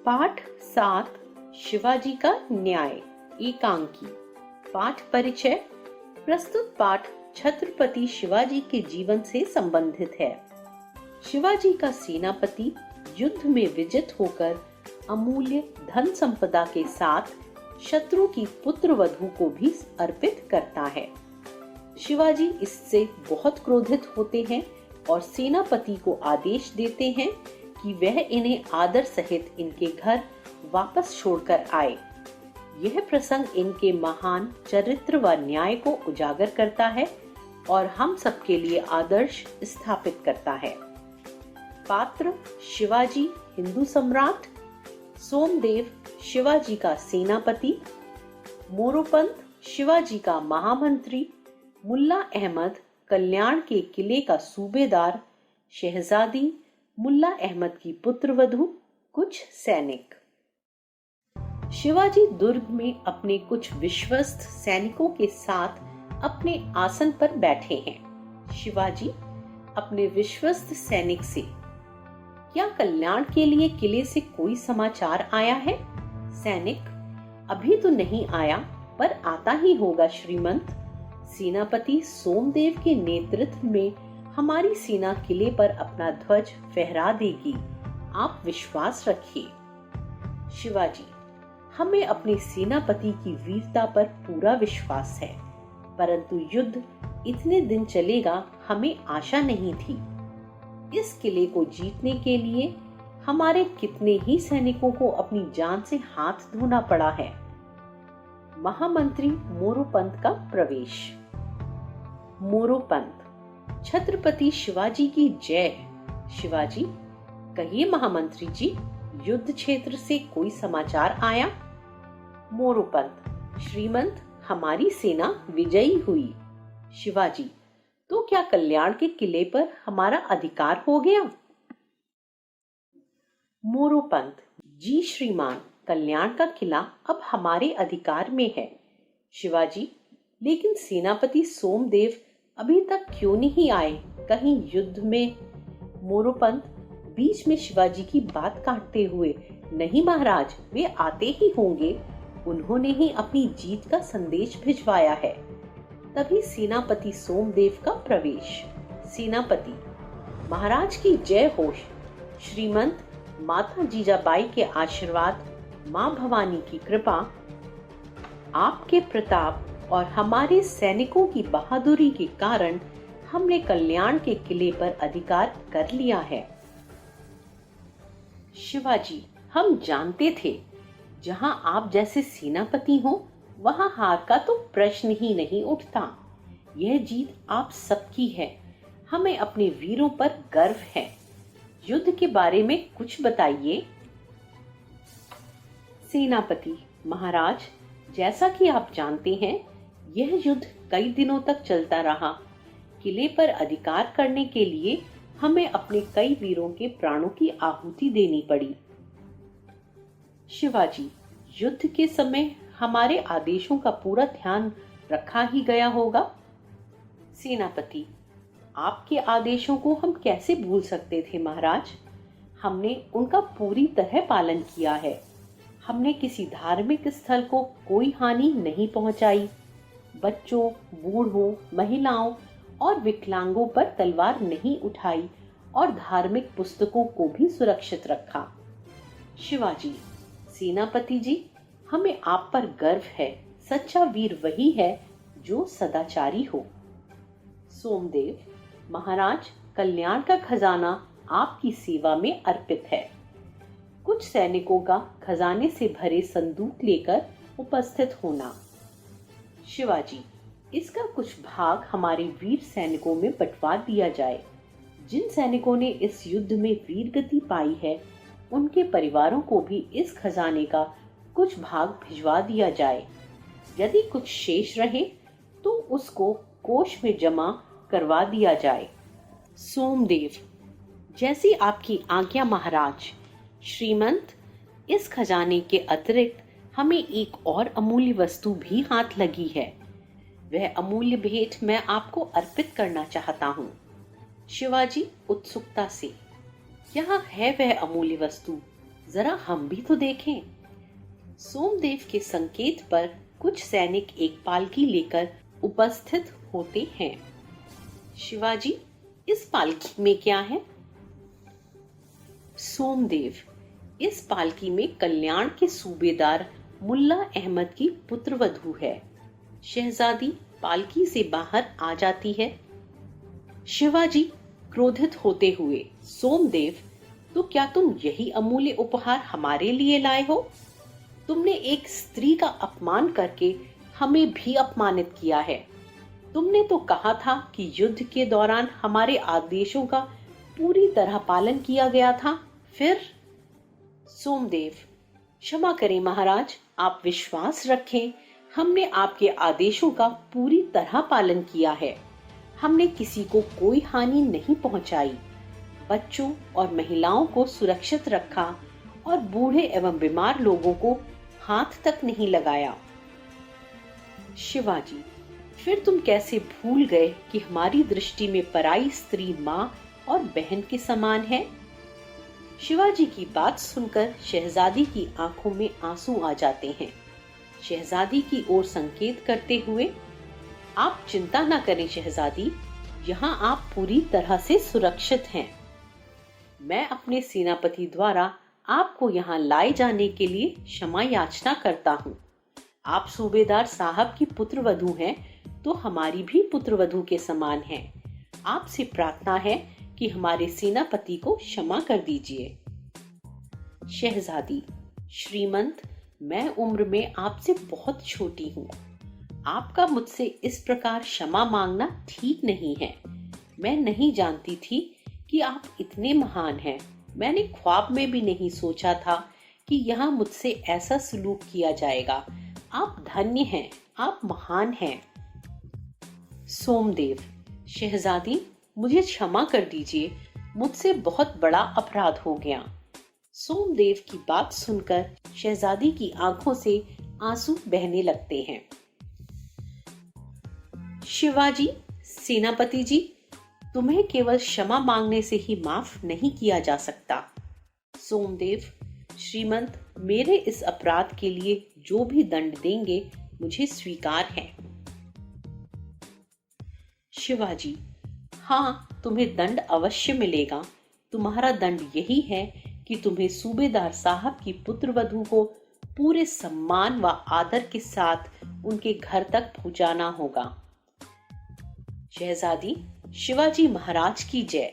पाठ 7 शिवाजी का न्याय एकांकी। पाठ परिचय। प्रस्तुत पाठ छत्रपति शिवाजी के जीवन से संबंधित है। शिवाजी का सेनापति युद्ध में विजित होकर अमूल्य धन संपदा के साथ शत्रु की पुत्र वधू को भी अर्पित करता है। शिवाजी इससे बहुत क्रोधित होते हैं और सेनापति को आदेश देते हैं कि वह इन्हें आदर सहित इनके घर वापस छोड़कर आए। यह प्रसंग इनके महान चरित्र व न्याय को उजागर करता है और हम सबके लिए आदर्श स्थापित करता है। पात्र शिवाजी हिंदू सम्राट, सोमदेव शिवाजी का सेनापति, मोरोपंत शिवाजी का महामंत्री, मुल्ला अहमद कल्याण के किले का सूबेदार, शहजादी मुल्ला अहमद की पुत्रवधू, कुछ सैनिक। शिवाजी दुर्ग में अपने कुछ विश्वस्त सैनिकों के साथ अपने आसन पर बैठे हैं। शिवाजी अपने विश्वस्त सैनिक से, क्या कल्याण के लिए किले से कोई समाचार आया है? सैनिक, अभी तो नहीं आया, पर आता ही होगा श्रीमंत। सेनापति सोमदेव के नेतृत्व में हमारी सेना किले पर अपना ध्वज फहरा देगी, आप विश्वास रखिए। शिवाजी, हमें अपने सेनापति की वीरता पर पूरा विश्वास है, परंतु युद्ध इतने दिन चलेगा हमें आशा नहीं थी। इस किले को जीतने के लिए हमारे कितने ही सैनिकों को अपनी जान से हाथ धोना पड़ा है। महामंत्री मोरोपंत का प्रवेश। मोरोपंत, छत्रपति शिवाजी की जय। शिवाजी, कहिए महामंत्री जी, युद्ध क्षेत्र से कोई समाचार आया? मोरोपंत, श्रीमंत, हमारी सेना विजयी हुई। शिवाजी, तो क्या कल्याण के किले पर हमारा अधिकार हो गया? मोरोपंत, जी श्रीमान, कल्याण का किला अब हमारे अधिकार में है। शिवाजी, लेकिन सेनापति सोमदेव अभी तक क्यों नहीं आए? कहीं युद्ध में? मोरोपंत बीच में शिवाजी की बात काटते हुए, नहीं महाराज, वे आते ही होंगे, उन्होंने ही अपनी जीत का संदेश भिजवाया है। तभी सेनापति सोमदेव का प्रवेश। सेनापति, महाराज की जय हो। श्रीमंत, माता जीजाबाई के आशीर्वाद, मां भवानी की कृपा, आपके प्रताप और हमारे सैनिकों की बहादुरी के कारण हमने कल्याण के किले पर अधिकार कर लिया है। शिवाजी, हम जानते थे, जहां आप जैसे सेनापति हो वहां हार का तो प्रश्न ही नहीं उठता। यह जीत आप सबकी है, हमें अपने वीरों पर गर्व है। युद्ध के बारे में कुछ बताइए। सेनापति, महाराज, जैसा कि आप जानते हैं, यह युद्ध कई दिनों तक चलता रहा। किले पर अधिकार करने के लिए हमें अपने कई वीरों के प्राणों की आहुति देनी पड़ी। शिवाजी, युद्ध के समय हमारे आदेशों का पूरा ध्यान रखा ही गया होगा। सेनापति, आपके आदेशों को हम कैसे भूल सकते थे महाराज? हमने उनका पूरी तरह पालन किया है। हमने किसी धार्मिक स्थल को कोई हानि नहीं पहुंचाई। बच्चों, बूढ़ों, महिलाओं और विकलांगों पर तलवार नहीं उठाई और धार्मिक पुस्तकों को भी सुरक्षित रखा। शिवाजी, सेनापति जी, हमें आप पर गर्व है। सच्चा वीर वही है जो सदाचारी हो। सोमदेव, महाराज, कल्याण का खजाना आपकी सेवा में अर्पित है। कुछ सैनिकों का खजाने से भरे संदूक लेकर उपस्थित होना। शिवाजी, इसका कुछ भाग हमारे वीर सैनिकों में बंटवा दिया जाए। जिन सैनिकों ने इस युद्ध में वीरगति पाई है, उनके परिवारों को भी इस खजाने का कुछ भाग भिजवा दिया जाए। यदि कुछ शेष रहे तो उसको कोष में जमा करवा दिया जाए। सोमदेव, जैसी आपकी आज्ञा महाराज। श्रीमंत, इस खजाने के अतिरिक्त हमें एक और अमूल्य वस्तु भी हाथ लगी है। वह अमूल्य भेंट मैं आपको अर्पित करना चाहता हूँ। शिवाजी उत्सुकता से, यहाँ है वह अमूल्य वस्तु, जरा हम भी तो देखें। सोमदेव के संकेत पर कुछ सैनिक एक पालकी लेकर उपस्थित होते हैं। शिवाजी, इस पालकी में क्या है? सोमदेव, इस पालकी में कल्याण के सूबेदार मुल्ला अहमद की पुत्रवधू है। शहजादी पालकी से बाहर आ जाती है। शिवाजी क्रोधित होते हुए, सोमदेव, तो क्या तुम यही अमूल्य उपहार हमारे लिए लाए हो? तुमने एक स्त्री का अपमान करके हमें भी अपमानित किया है। तुमने तो कहा था कि युद्ध के दौरान हमारे आदेशों का पूरी तरह पालन किया गया था। फिर? सोमदेव, क्षमा करें महाराज, आप विश्वास रखें, हमने आपके आदेशों का पूरी तरह पालन किया है। हमने किसी को कोई हानि नहीं पहुंचाई, बच्चों और महिलाओं को सुरक्षित रखा और बूढ़े एवं बीमार लोगों को हाथ तक नहीं लगाया। शिवाजी, फिर तुम कैसे भूल गए कि हमारी दृष्टि में पराई स्त्री माँ और बहन के समान है? शिवाजी की बात सुनकर शहजादी की आंखों में आंसू आ जाते हैं। शहजादी की ओर संकेत करते हुए, आप चिंता न करें शहजादी, यहाँ आप पूरी तरह से सुरक्षित हैं। मैं अपने सेनापति द्वारा आपको यहाँ लाए जाने के लिए क्षमा याचना करता हूँ। आप सूबेदार साहब की पुत्रवधू हैं, तो हमारी भी पुत्रवधू के समान हैं। आपसे प्रार्थना है कि हमारे सेनापति को क्षमा कर दीजिए। शहजादी, श्रीमंत, मैं उम्र में आपसे बहुत छोटी हूँ। आपका मुझसे इस प्रकार क्षमा मांगना ठीक नहीं है। मैं नहीं जानती थी कि आप इतने महान हैं। मैंने ख्वाब में भी नहीं सोचा था कि यहाँ मुझसे ऐसा सलूक किया जाएगा। आप धन्य हैं, आप महान हैं। सोमदेव, शहजादी, मुझे क्षमा कर दीजिए, मुझसे बहुत बड़ा अपराध हो गया। सोमदेव की बात सुनकर शहजादी की आंखों से आंसू बहने लगते हैं। शिवाजी, सेनापति जी, तुम्हें केवल क्षमा मांगने से ही माफ नहीं किया जा सकता। सोमदेव, श्रीमंत, मेरे इस अपराध के लिए जो भी दंड देंगे मुझे स्वीकार है। शिवाजी, हाँ, तुम्हें दंड अवश्य मिलेगा। तुम्हारा दंड यही है कि तुम्हें सूबेदार साहब की पुत्रवधू को पूरे सम्मान व आदर के साथ उनके घर तक पहुंचाना होगा। शहजादी, शिवाजी महाराज की जय।